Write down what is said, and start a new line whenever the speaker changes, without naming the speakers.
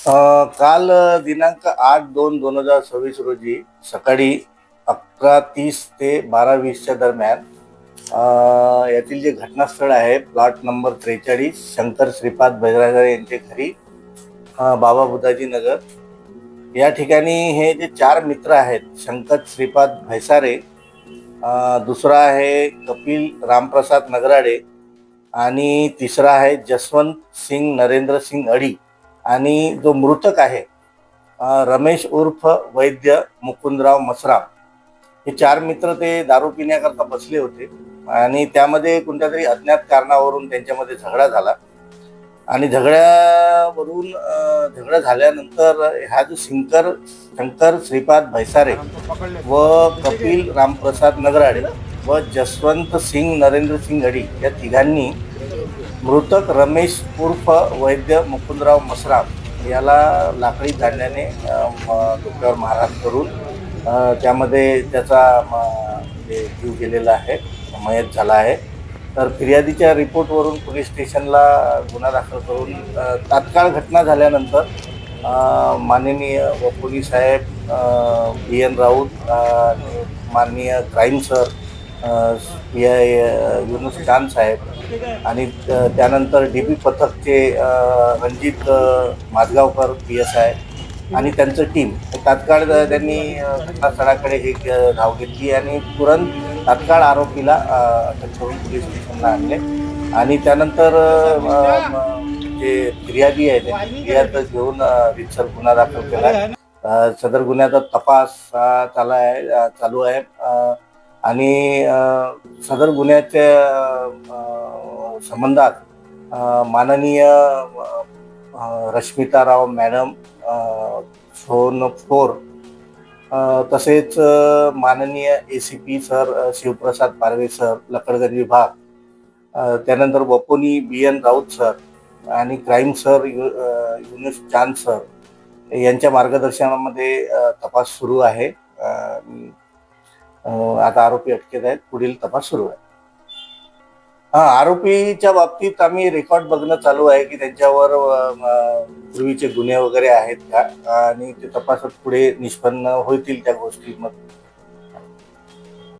काल दिनांक 8/2/2026 रोजी सकाळी 11:30 ते 12:20 दरम्यान यातील जे घटनास्थळ आहे प्लॉट नंबर 43 शंकर श्रीपाद भैरागरे यांचे घरी, बाबा बुधाजी नगर या ठिकाणी हे जे चार मित्र आहेत, शंकर श्रीपाद भैसारे, दुसरा आहे कपिल रामप्रसाद नगराडे आणि तिसरा आहे जसवंत सिंग नरेंद्र सिंग अडी आणि जो मृतक आहे रमेश उर्फ वैद्य मुकुंदराव मसराम, हे चार मित्र ते दारू पिण्याकरता बसले होते आणि त्यामध्ये कोणत्या तरी अज्ञात कारणावरून त्यांच्यामध्ये झगडा झाला आणि झगडा झाल्यानंतर हा जो शंकर श्रीपाद भैसारे व कपिल रामप्रसाद नगराडे व जसवंत सिंग नरेंद्र सिंग अडी या तिघांनी मृतक रमेश उर्फ वैद्य मुकुंदराव मसराम याला लाकडी दांड्याने डोक्यावर मारहाण करून त्यामध्ये त्याचा जीव गेलेला आहे, मयत झाला आहे. तर फिर्यादीच्या रिपोर्टवरून पोलीस स्टेशनला गुन्हा दाखल करून तात्काळ घटना झाल्यानंतर माननीय पोलीस साहेब BN राऊत, माननीय क्राईम सर PI युनुस चांद साहेब आणि त्यानंतर DB पथकचे रणजित माजगावकर PSI आणि त्यांचं टीम तात्काळ त्यांनी घटनास्थळाकडे हे धाव घेतली आणि तुरंत तात्काळ आरोपीला अटक करून पोलीस स्टेशनला आणले आणि त्यानंतर जे फिर्यादी आहे त्यांनी फिर्याद घेऊन रितसर गुन्हा दाखल केला. सदर गुन्ह्याचा तपास चालू आहे आणि सदर गुन्ह्याच्या संबंधात माननीय रश्मिताराव मॅडम सोनफोर, तसेच माननीय ACP सर शिवप्रसाद पारवे सर लकडगंज विभाग, त्यानंतर वपोनी BN राऊत सर आणि क्राईम सर युनुस चांद सर यांच्या मार्गदर्शनामध्ये तपास सुरू आहे. आता आरोपी अटकेत आहेत, पुढील तपास सुरू आहे. आरोपीच्या बाबतीत आम्ही रेकॉर्ड बघणं चालू आहे की त्यांच्यावर पूर्वीचे गुन्हे वगैरे आहेत का आणि ते तपासात पुढे निष्पन्न होतील त्या गोष्टी. मग